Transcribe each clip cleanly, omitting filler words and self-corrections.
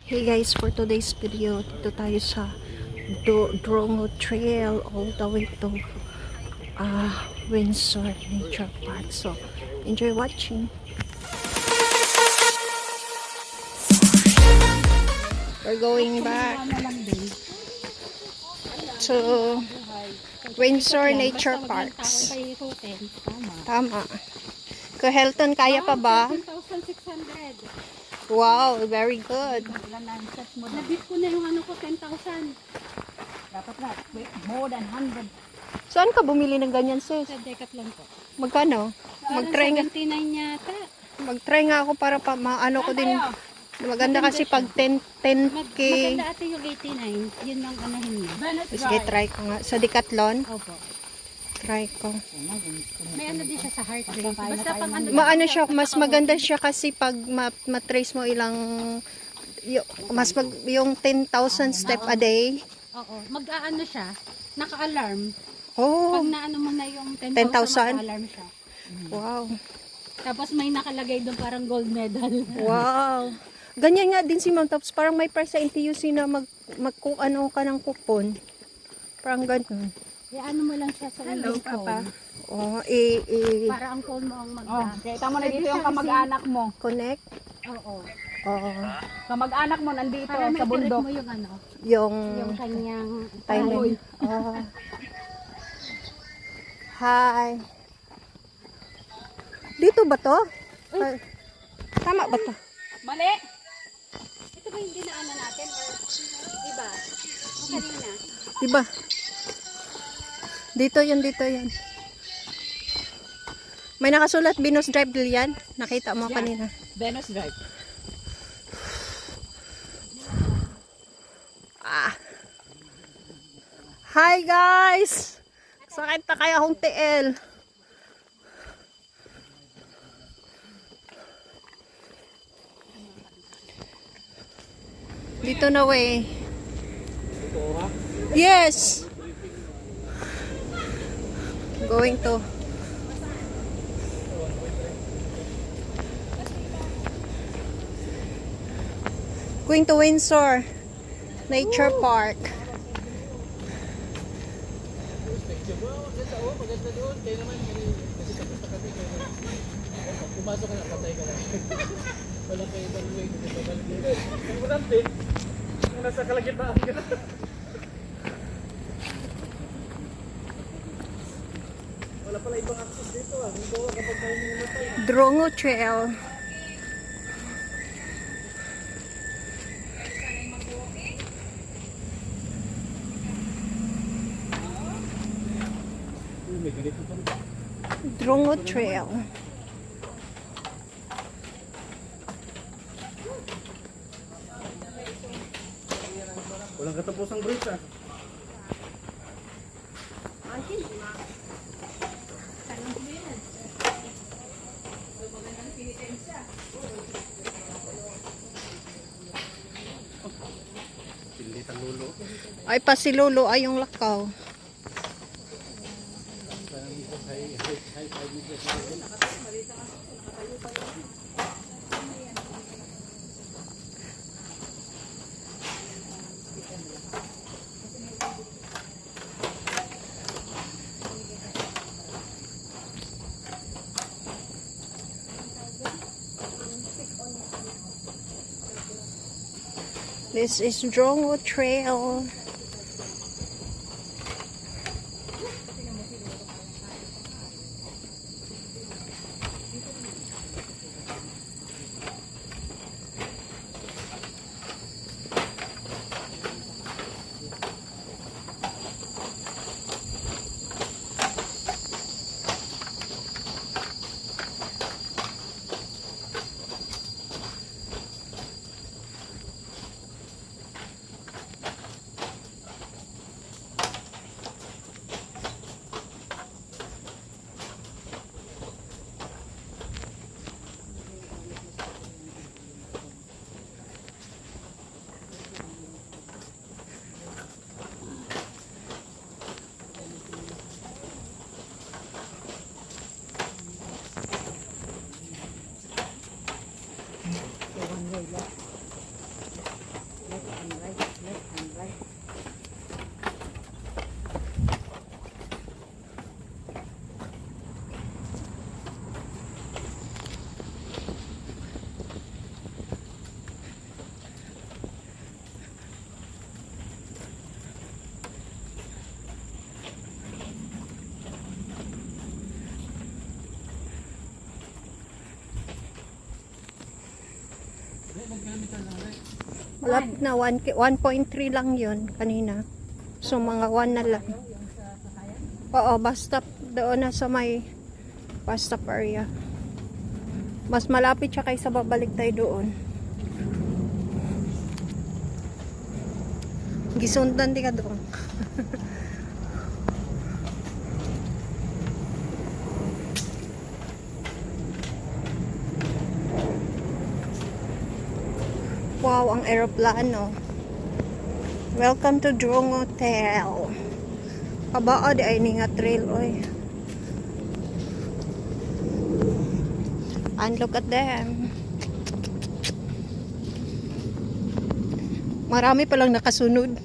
Hey guys, for today's video, dito tayo sa Drongo Trail all the way to Windsor Nature Park. So, enjoy watching. We're going back to Windsor Nature Parks. Tama. Ko Helton, kaya pa ba? 10,600. Wow, very good. Nabit ko na yung ano ko, 10,000. Dapat na, more than 100. Saan ka bumili ng ganyan, sis? Sa Decathlon po. Magkano? Mag-try nga. 79 yata. Mag-try nga ako para pa maano ko din. Maganda kasi pag 10k. Maganda ate yung 89. Yun lang anahin mo. Sige, try ko nga. Sa Decathlon, Opo. try ko. May ano din siya sa heart rate. Basta pang ano. Maano siya, mas maganda siya kasi pag matrace mo ilang yung 10,000 step a day. Oo. Mag-aano siya, naka-alarm. Oh, Pag naano mo na yung 10,000, 10,000? naka-alarm siya. wow. Tapos may nakalagay doon parang gold medal. Wow. Ganyan nga din si Ma'am. Tapos parang may price sa NTUC na ano ka ng coupon. Parang ganun. ano mo lang siya sa iyong phone. Oh, Para ang phone mo ang Kita mo na dito yung kamag-anak mo. connect. Oo. Oh, Kamag-anak mo nandito Para may sa bundok. mo yung ano, yung yung kanyang timing. Oh. Hi. Dito ba to? Ay, tama ba to? Mali! Ito ba yung dinaanan natin or iba? O kanina? Diba? Dito yan, dito yan. May nakasulat Venus Drive yan. Nakita mo kanina. Venus Drive. Hi guys! Sakit na kaya akong TL. Dito na way. Yes! Going to. Going to Windsor Nature Park. Pumasok ka na, patay ka na. Wala kayo ibang way. Ang importante, kung nasa kalagitnaan ka na. Wala pala ibang access dito ah. Dito kapag tayo namatay. Drongo Trail. May ganito pa rin. Drongo Trail. Walang katapusang bridge ah. Pilitang lulo. Ay, pasilulo ay yung lakaw. This is Drongo Trail. kilometer lang rin. Malapit na 1.3 lang yun kanina. So mga 1 na lang. Oo, bus stop doon na sa may bus stop area. Mas malapit siya kaysa babalik tayo doon. Gisundan di ka doon. Wow, ang aeroplano. Welcome to Drone Hotel. Kabao di ay ni nga trail oy. And look at them. Marami palang nakasunod.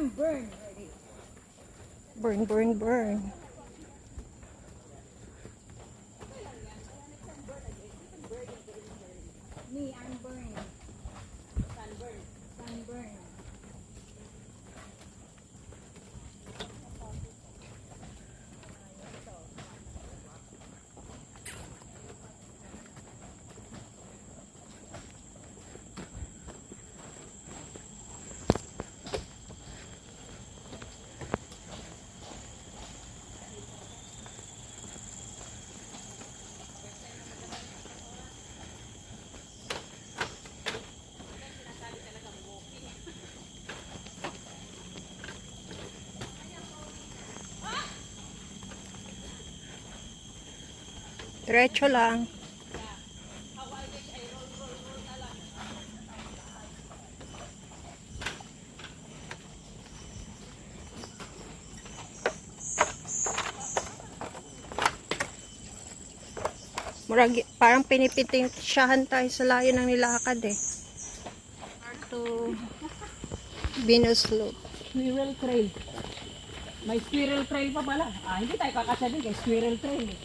I'm burned already. Burn, burn, burn. Me, I'm burned. Sunburn. Sunburn. Diretso lang. Murag, parang pinipitisyahan tayo sa layo ng nilakad eh. To Venus Loop. Squirrel trail. May squirrel trail pa pala. Hindi tayo kakasya din kay squirrel trail eh.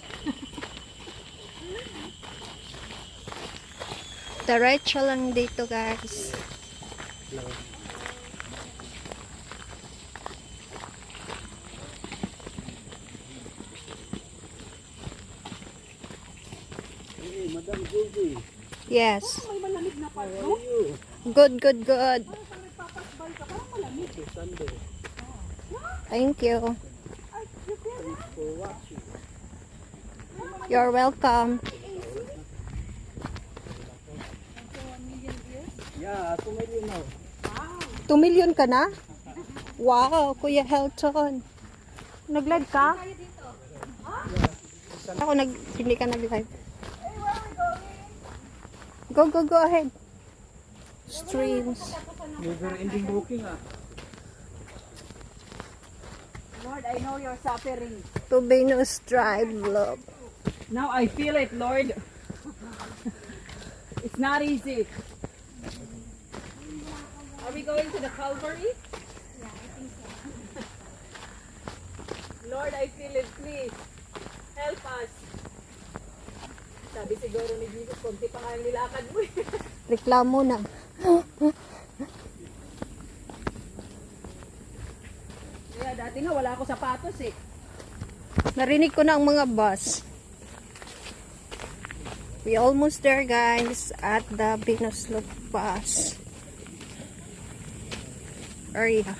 Diretso lang dito guys. Hey, Madam Juby. Yes. May malamig na part, no? Good, good, good. Papasbal ka, parang malamig. Sunday. Thank you. For watching. You're welcome. Yeah, 2 million now. 2 million ka na? Wow, Kuya Helton. Nag-live ka? Ako hindi ka nag-live. Go, go, go ahead. Streams. Never ending booking ah. Lord, I know you're suffering. To Venus Drive, love. Now I feel it, Lord. It's not easy. Are we going to the Calvary? Yeah, I think so. Lord, I feel it, please. Help us. Sabi siguro ni Jesus, konti pa nga yung nilakad mo eh. Reklamo na. Kaya dati nga wala ako sapatos eh. Narinig ko na ang mga bus. We almost there, guys, at the Venus Loop bus area.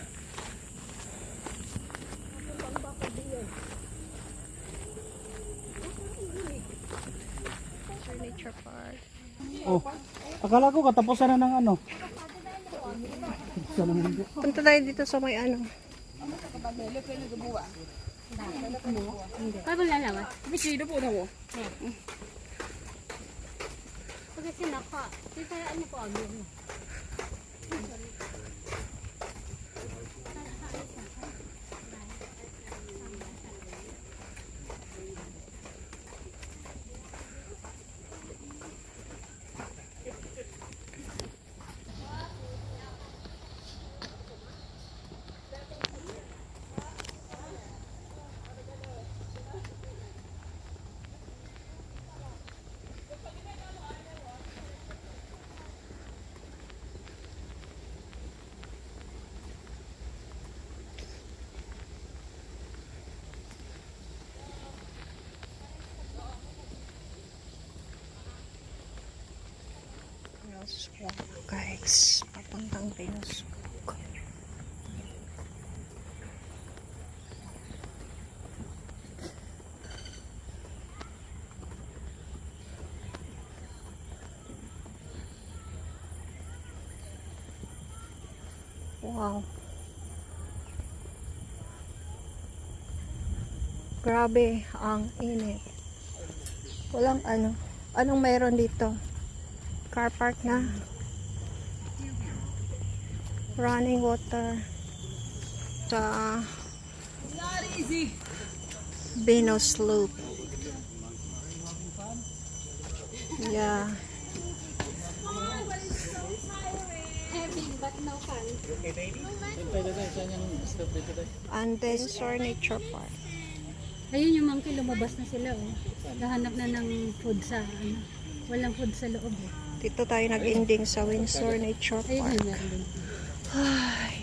Nature Park. Oh, akala ko katapusan na ng ano. Sana hindi. Punta tayo dito sa may ano. Kaya ba lalawas? Bisido po na mo. Kasi naka. Sisayaan niyo po ang yun. Venus Walk, guys. Papuntang Venus Walk. Wow. Grabe ang init. Walang ano. Anong mayroon dito? Car park na. Running water. Sa Not easy. Venus Loop. Yeah. Heavy but no fun. And Dinosaur Nature Park. Ayun yung monkey, lumabas na sila oh. Nahanap na ng food sa ano. Walang food sa loob eh. Dito tayo nag-ending sa Windsor Nature Ayun Park. yung meron din. Ay.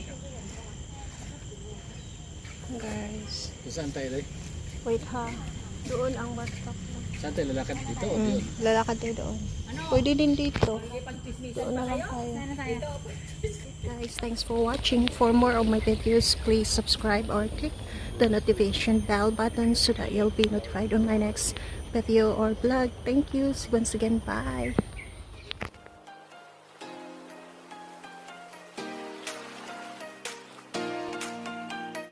Guys. Saan tayo tayo? Wait ha. Doon ang bus stop. Saan tayo lalakad dito? O yun? Lalakad tayo doon. Pwede din dito. Doon na lang tayo. Sana tayo. Guys, thanks for watching. For more of my videos, please subscribe or click the notification bell button so that you'll be notified on my next video or vlog. Thank you once again. Bye.